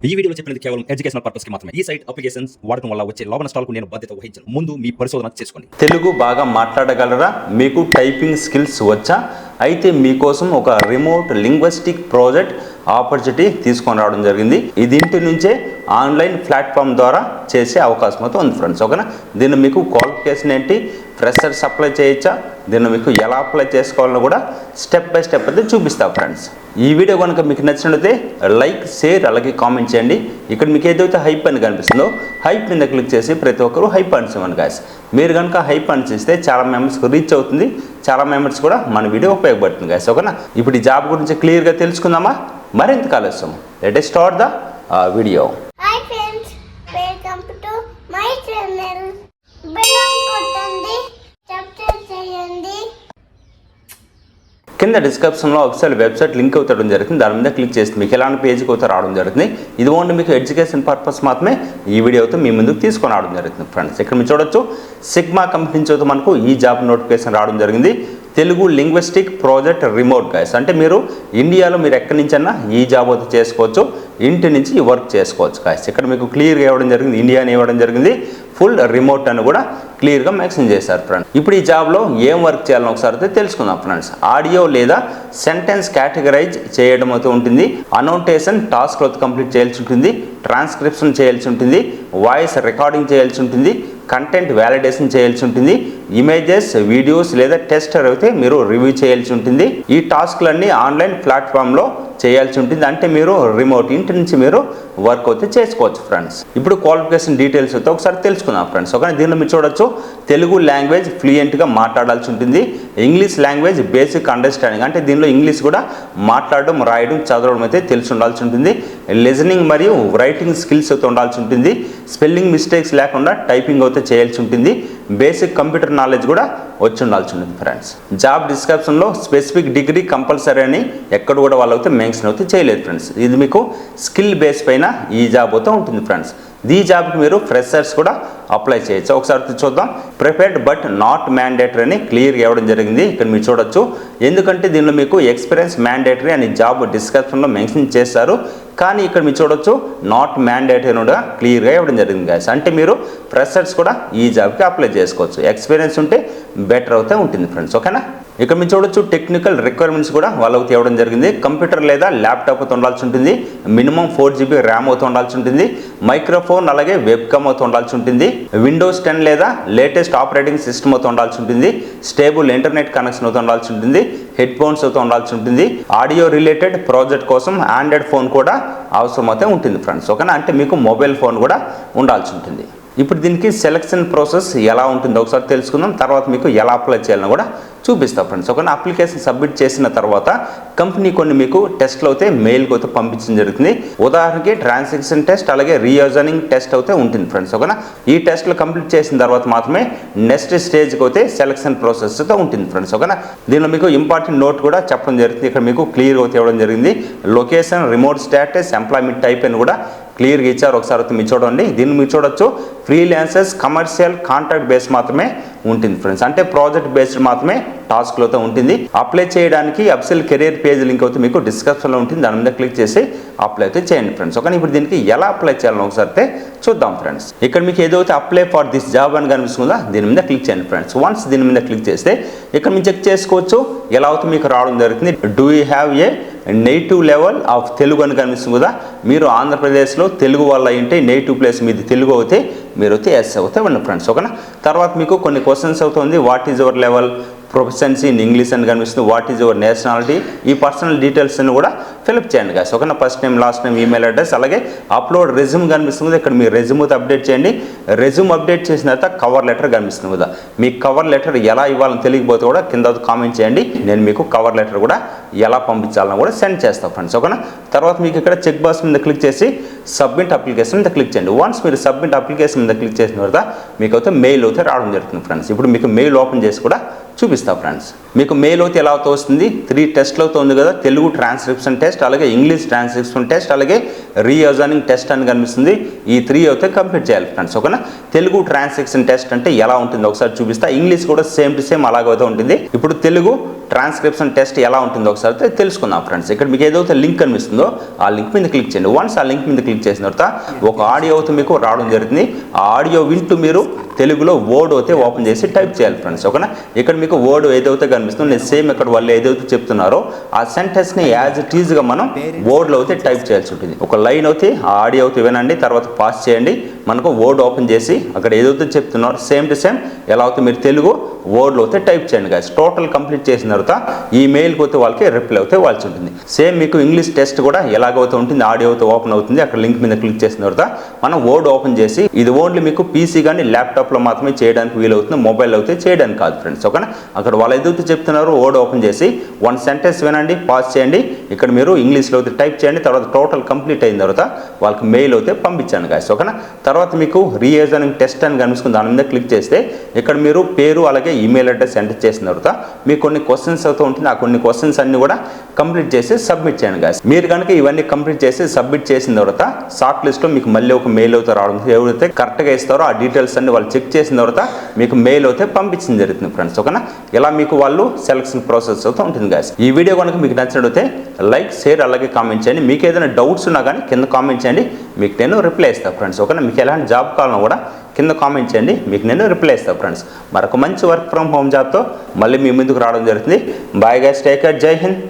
ఈ వీడియోలో చెప్పినది కేవలం ఎడ్యుకేషనల్ పర్పస్ కి మాత్రమే. ఈ సైట్ అప్లికేషన్స్ వాడటం వల్ల వచ్చే లాభ నష్టాలకు నేను బాధ్యత వహించను. ముందు మీ పరిశోధన చేసుకోండి. తెలుగు బాగా మాట్లాడగలరా? మీకు టైపింగ్ స్కిల్స్ వచ్చా? అయితే మీకోసం ఒక రిమోట్ లింగ్విస్టిక్ ప్రాజెక్ట్ ఆపర్చునిటీ తీసుకొని రావడం జరిగింది. ఇది ఇంటి నుంచే ఆన్లైన్ ప్లాట్ఫామ్ ద్వారా చేసే అవకాశం అయితే ఉంది ఫ్రెండ్స్. ఓకేనా? దీన్ని మీకు క్వాలిఫికేషన్ ఏంటి, ఫ్రెషర్స్ అప్లై చేయొచ్చా, దీన్ని మీకు ఎలా అప్లై చేసుకోవాలని కూడా స్టెప్ బై స్టెప్ అయితే చూపిస్తా ఫ్రెండ్స్. ఈ వీడియో కనుక మీకు నచ్చినట్లయితే లైక్, షేర్, అలాగే కామెంట్ చేయండి. ఇక్కడ మీకు ఏదైతే హైప్ అని కనిపిస్తుందో హైప్ మీద క్లిక్ చేసి ప్రతి ఒక్కరు హైప్ అని ఇవ్వండి గాయస్. మీరు కనుక హైప్ అని చేస్తే చాలా మెంబర్స్కి రీచ్ అవుతుంది, చాలా మెంబర్స్ కూడా మన వీడియో ఉపయోగపడుతుంది గాయస్. ఓకేనా? ఇప్పుడు ఈ జాబ్ గురించి క్లియర్గా తెలుసుకుందామా? మరింత ఆలస్యం let us start the video. Hi friends, welcome to my channel. Bell కొట్టండి, సబ్స్క్రైబ్ చేయండి. కింద డిస్క్రిప్షన్లో అఫీషియల్ వెబ్సైట్ లింక్ అవుతాడం జరుగుతుంది. దాని మీద క్లిక్ చేస్తే మీకు ఎలాంటి పేజ్కి అయితే రావడం జరుగుతుంది. ఇది ఓన్లీ మీకు ఎడ్యుకేషన్ పర్పస్ మాత్రమే ఈ వీడియో అయితే మీ ముందుకు తీసుకొని రావడం జరుగుతుంది ఫ్రెండ్స్. ఇక్కడ మీరు చూడొచ్చు, సిగ్మా కంపెనీ నుంచి అయితే మనకు ఈ జాబ్ నోటిఫికేషన్ రావడం జరిగింది. Telugu linguistic project remote guys. అంటే మీరు ఇండియాలో మీరు ఎక్కడి నుంచైనా ఈ జాబ్ అయితే చేసుకోవచ్చు, ఇంటి నుంచి ఈ వర్క్ చేసుకోవచ్చు గైస్. ఇక్కడ మీకు క్లియర్గా ఇవ్వడం జరిగింది, ఇండియా అని ఇవ్వడం జరిగింది, ఫుల్ రిమోట్ అని కూడా క్లియర్గా మెన్షన్ చేశారు ఫ్రెండ్స్. ఇప్పుడు ఈ జాబ్లో ఏం వర్క్ చేయాలని ఒకసారి అయితే తెలుసుకుందాం ఫ్రెండ్స్. ఆడియో లేదా సెంటెన్స్ కేటగరైజ్ చేయడం అయితే ఉంటుంది, అనోటేషన్ టాస్క్ అయితే కంప్లీట్ చేయాల్సి ఉంటుంది, ట్రాన్స్క్రిప్షన్ చేయాల్సి ఉంటుంది, వాయిస్ రికార్డింగ్ చేయాల్సి ఉంటుంది, కంటెంట్ వ్యాలిడేషన్ చేయాల్సి ఉంటుంది, ఇమేజెస్, వీడియోస్ లేదా టెస్టర్ అయితే మీరు రివ్యూ చేయాల్సి ఉంటుంది. ఈ టాస్క్లన్నీ ఆన్లైన్ ప్లాట్ఫామ్లో చేయాల్సి ఉంటుంది. అంటే మీరు రిమోట్ ఇంటి నుంచి మీరు వర్క్ అయితే చేసుకోవచ్చు ఫ్రెండ్స్. ఇప్పుడు క్వాలిఫికేషన్ డీటెయిల్స్ అయితే ఒకసారి తెలుసుకుందాం ఫ్రెండ్స్. ఓకే, దీనిలో మీరు చూడొచ్చు, తెలుగు లాంగ్వేజ్ ఫ్లూయెంట్గా మాట్లాడాల్సి ఉంటుంది, ఇంగ్లీష్ లాంగ్వేజ్ బేసిక్ అండర్స్టాండింగ్, అంటే దీనిలో ఇంగ్లీష్ కూడా మాట్లాడడం, రాయడం, చదవడం అయితే తెలిసి ఉండాల్సి ఉంటుంది, లిజనింగ్ మరియు రైటింగ్ స్కిల్స్ అయితే ఉండాల్సి ఉంటుంది, స్పెల్లింగ్ మిస్టేక్స్ లేకుండా టైపింగ్ అయితే చేయాల్సి ఉంటుంది, బేసిక్ కంప్యూటర్ నాలెడ్జ్ కూడా వచ్చి ఉండాల్సి ఉంటుంది ఫ్రెండ్స్. జాబ్ డిస్క్రిప్షన్లో స్పెసిఫిక్ డిగ్రీ కంపల్సరీ అని ఎక్కడ కూడా వాళ్ళు అయితే మెన్షన్ అయితే చేయలేదు ఫ్రెండ్స్. ఇది మీకు స్కిల్ బేస్ పైన ఈ జాబ్ అయితే ఉంటుంది ఫ్రెండ్స్. ఈ జాబ్కి మీరు ఫ్రెషర్స్ కూడా అప్లై చేయొచ్చు. ఒకసారి చూద్దాం. ప్రిఫర్డ్ బట్ నాట్ మ్యాండేటరీ అని క్లియర్గా ఇవ్వడం జరిగింది. ఇక్కడ మీరు చూడొచ్చు, ఎందుకంటే దీనిలో మీకు ఎక్స్పీరియన్స్ మ్యాండేటరీ అని జాబ్ డిస్క్రిప్షన్లో మెన్షన్ చేస్తారు, కానీ ఇక్కడ మీరు చూడొచ్చు నాట్ మ్యాండేటరీ కూడా క్లియర్గా ఇవ్వడం జరిగింది గాయస్. అంటే మీరు ఫ్రెషర్స్ కూడా ఈ జాబ్కి అప్లై చేసుకోవచ్చు, ఎక్స్పీరియన్స్ ఉంటే బెటర్ అవుతే ఉంటుంది ఫ్రెండ్స్. ఓకేనా? ఇక్కడ మీరు చూడొచ్చు, టెక్నికల్ రిక్వైర్మెంట్స్ కూడా వాళ్ళకి ఇవ్వడం జరిగింది. కంప్యూటర్ లేదా ల్యాప్టాప్ అయితే ఉండాల్సి ఉంటుంది, మినిమం 4 GB ర్యామ్ అయితే ఉండాల్సి ఉంటుంది, మైక్రోఫోన్ అలాగే వెబ్కామ్ అయితే ఉండాల్సి ఉంటుంది, విండోస్ 10 లేదా లేటెస్ట్ ఆపరేటింగ్ సిస్టమ్ అయితే ఉండాల్సి ఉంటుంది, స్టేబుల్ ఇంటర్నెట్ కనెక్షన్ అయితే ఉండాల్సి ఉంటుంది, హెడ్ ఫోన్స్ అయితే ఉండాల్సి ఉంటుంది, ఆడియో రిలేటెడ్ ప్రాజెక్ట్ కోసం ఆండ్రాయిడ్ ఫోన్ కూడా అవసరం అయితే ఉంటుంది ఫ్రెండ్స్. ఓకేనా? అంటే మీకు మొబైల్ ఫోన్ కూడా ఉండాల్సి ఉంటుంది. ఇప్పుడు దీనికి సెలక్షన్ ప్రాసెస్ ఎలా ఉంటుందో ఒకసారి తెలుసుకుందాం, తర్వాత మీకు ఎలా అప్లై చేయాలని కూడా చూపిస్తాం ఫ్రెండ్స్. ఒక అప్లికేషన్ సబ్మిట్ చేసిన తర్వాత కంపెనీ కొన్ని మీకు టెస్ట్లు అయితే మెయిల్కి అయితే పంపించడం జరుగుతుంది. ఉదాహరణకి ట్రాన్సాక్షన్ టెస్ట్ అలాగే రీయూజనింగ్ టెస్ట్ అయితే ఉంటుంది ఫ్రెండ్స్. ఓకేనా? ఈ టెస్ట్లు కంప్లీట్ చేసిన తర్వాత మాత్రమే నెక్స్ట్ స్టేజ్కి అయితే సెలక్షన్ ప్రాసెస్ అయితే ఉంటుంది ఫ్రెండ్స్. ఓకేనా? దీనిలో మీకు ఇంపార్టెంట్ నోట్ కూడా చెప్పడం జరుగుతుంది. ఇక్కడ మీకు క్లియర్గా అయితే ఇవ్వడం జరిగింది, location, remote status, employment type అని కూడా క్లియర్గా ఇచ్చారు. ఒకసారి మీరు చూడండి. దీన్ని మీరు చూడొచ్చు, ఫ్రీలాన్సర్స్, కమర్షియల్, కాంట్రాక్ట్ బేస్ మాత్రమే ఉంటుంది ఫ్రెండ్స్. అంటే ప్రాజెక్ట్ బేస్డ్ మాత్రమే టాస్క్లో అయితే ఉంటుంది. అప్లై చేయడానికి అఫీషియల్ కెరీర్ పేజ్ లింక్ అయితే మీకు డిస్క్రిప్షన్లో ఉంటుంది, దాని మీద క్లిక్ చేసి అప్లై అయితే చేయండి ఫ్రెండ్స్. ఓకే, ఇప్పుడు దీనికి ఎలా అప్లై చేయాలని ఒకసారి చూద్దాం ఫ్రెండ్స్. ఇక్కడ మీకు ఏదైతే అప్లై ఫర్ దిస్ జాబ్ అని కనిపిస్తుందో దీని మీద క్లిక్ చేయండి ఫ్రెండ్స్. వన్స్ దీని మీద క్లిక్ చేస్తే ఇక్కడ మీరు చెక్ చేసుకోవచ్చు ఎలా అయితే మీకు రావడం జరుగుతుంది. Do you have a native level of Telugu అని కనిపిస్తుంది కదా. మీరు ఆంధ్రప్రదేశ్లో తెలుగు వల్ల ఏంటి నేటివ్ ప్లేస్ మీది తెలుగు అవుతే మీరు అయితే ఎస్ అవుతే ఇవ్వండి ఫ్రెండ్స్. ఓకేనా? తర్వాత మీకు కొన్ని క్వశ్చన్స్ అవుతుంది. What is your level proficiency in English అని కనిపిస్తుంది, వాట్ ఈజ్ యువర్ నేషనాలిటీ, ఈ పర్సనల్ డీటెయిల్స్ అని కూడా ఫిల్అప్ చేయండి గాయస్. ఓకేనా? First name, last name, email address, అలాగే అప్లోడ్ రెజ్యూమ్ కనిపిస్తుంది. ఇక్కడ మీ రెజ్యూమ్ అయితే అప్డేట్ చేయండి. రెజ్యూమ్ అప్డేట్ చేసిన తర్వాత కవర్ లెటర్ కనిపిస్తుంది కదా. మీ కవర్ లెటర్ ఎలా ఇవ్వాలని తెలియకపోతే కూడా కింద కామెంట్ చేయండి, నేను మీకు కవర్ లెటర్ కూడా ఎలా పంపించాలని కూడా సెండ్ చేస్తాను ఫ్రెండ్స్. ఓకేనా? తర్వాత మీకు ఇక్కడ చెక్ బాక్స్ మీద క్లిక్ చేసి సబ్మిట్ అప్లికేషన్ మీద క్లిక్ చేయండి. వన్స్ మీరు సబ్మిట్ అప్లికేషన్ మీద క్లిక్ చేసిన తర్వాత మీకు అయితే మెయిల్ అయితే రావడం జరుగుతుంది ఫ్రెండ్స్. ఇప్పుడు మీకు మెయిల్ ఓపెన్ చేసి కూడా చూపిస్తా ఫ్రెండ్స్. మీకు మెయిల్ అయితే ఎలా అవుతూ వస్తుంది, 3 టెస్ట్లు అవుతూ ఉంది కదా. తెలుగు ట్రాన్స్క్రిప్షన్ టెస్ట్, అలాగే ఇంగ్లీష్ ట్రాన్స్క్రిప్షన్ టెస్ట్, అలాగే రీయూజనింగ్ టెస్ట్ అని కనిపిస్తుంది. ఈ 3 అయితే కంప్లీట్ చేయాలి ఫ్రెండ్స్. ఓకేనా? తెలుగు ట్రాన్స్క్రిప్షన్ టెస్ట్ అంటే ఎలా ఉంటుందో ఒకసారి చూపిస్తా. ఇంగ్లీష్ కూడా సేమ్ టు సేమ్ అలాగైతే ఉంటుంది. ఇప్పుడు తెలుగు ట్రాన్స్క్రిప్షన్ టెస్ట్ ఎలా ఉంటుందో ఒకసారి అయితే తెలుసుకుందాం ఫ్రెండ్స్. ఇక్కడ మీకు ఏదైతే లింక్ కనిపిస్తుందో ఆ లింక్ మీద క్లిక్ చేయండి. వన్స్ ఆ లింక్ మీద క్లిక్ చేసిన తర్వాత ఒక ఆడియో అయితే మీకు రావడం జరుగుతుంది. ఆ ఆడియో వింటూ మీరు తెలుగులో వర్డ్ అయితే ఓపెన్ చేసి టైప్ చేయాలి ఫ్రెండ్స్. ఓకేనా, ఇక్కడ మీకు వర్డ్ ఏదైతే కనిపిస్తుందో నేను సేమ్ ఇక్కడ వాళ్ళు ఏదైతే చెప్తున్నారో ఆ సెంటెన్స్ని యాజ్ ఇట్ ఈజ్గా మనం వర్డ్లో అయితే టైప్ చేయాల్సి ఉంటుంది. ఒక లైన్ అయితే ఆ ఆడియో అయితే వినండి, తర్వాత పాస్ చేయండి. మనకు వర్డ్ ఓపెన్ చేసి అక్కడ ఏదైతే చెప్తున్నారో సేమ్ టు సేమ్ ఎలా అయితే మీరు తెలుగు వర్డ్లో అయితే టైప్ చేయండి గాయస్. టోటల్ కంప్లీట్ చేసిన తర్వాత ఈ మెయిల్కి అయితే వాళ్ళకి రిప్లై అయితే ఇవ్వాల్సి ఉంటుంది. సేమ్ మీకు ఇంగ్లీష్ టెస్ట్ కూడా ఎలాగైతే ఉంటుంది, ఆడియో అయితే ఓపెన్ అవుతుంది. అక్కడ లింక్ మీద క్లిక్ చేసిన తర్వాత మనం వర్డ్ ఓపెన్ చేసి ఇది ఓన్లీ మీకు పీసీ కానీ ల్యాప్టాప్లో మాత్రమే చేయడానికి వీలవుతుంది, మొబైల్ అయితే చేయడానికి కాదు ఫ్రెండ్స్. ఓకేనా, అక్కడ వాళ్ళు ఏదైతే చెప్తున్నారో వర్డ్ ఓపెన్ చేసి వన్ సెంటెన్స్ వినండి, పాస్ చేయండి. ఇక్కడ మీరు ఇంగ్లీష్లో అయితే టైప్ చేయండి. తర్వాత టోటల్ కంప్లీట్ అయిన తర్వాత వాళ్ళకి మెయిల్ అయితే పంపించండి గాయస్. ఓకేనా, తర్వాత మీకు రీజనింగ్ టెస్ట్ అని కనిపిస్తుంది, దాని మీద క్లిక్ చేస్తే ఇక్కడ మీరు పేరు అలాగే ఈమెయిల్ అడ్రస్ ఎంటర్ చేసిన తర్వాత మీకు కొన్ని క్వశ్చన్స్ అయితే ఉంటుంది. ఆ కొన్ని క్వశ్చన్స్ అన్ని కూడా కంప్లీట్ చేసి సబ్మిట్ చేయండి గాయస్. మీరు కనుక ఇవన్నీ కంప్లీట్ చేసి సబ్మిట్ చేసిన తర్వాత షార్ట్ లిస్ట్లో మీకు మళ్ళీ ఒక మెయిల్ అయితే రావడం, ఎవరైతే కరెక్ట్గా ఇస్తారో ఆ డీటెయిల్స్ అన్ని వాళ్ళు చెక్ చేసిన తర్వాత మీకు మెయిల్ అయితే పంపించడం జరుగుతుంది ఫ్రెండ్స్. ఓకేనా, ఇలా మీకు వాళ్ళు సెలక్షన్ ప్రాసెస్ అయితే ఉంటుంది గాయస్. ఈ వీడియో కనుక మీకు నచ్చినట్లయితే లైక్, షేర్ అలాగే కామెంట్ చేయండి. మీకు ఏదైనా డౌట్స్ ఉన్నా కానీ కింద కామెంట్ చేయండి, మీకు నేను రిప్లై ఇస్తాను ఫ్రెండ్స్. ఓకేనా, మీకు ఎలాంటి జాబ్ కావాలన్నా కూడా కింద కామెంట్ చేయండి, మీకు నేను రిప్లై ఇస్తాను ఫ్రెండ్స్. మరొక మంచి వర్క్ ఫ్రమ్ హోమ్ జాబ్తో మళ్ళీ మీ ముందుకు రావడం జరుగుతుంది. బాయ్ గైస్, టేక్ కేర్, జై హింద్.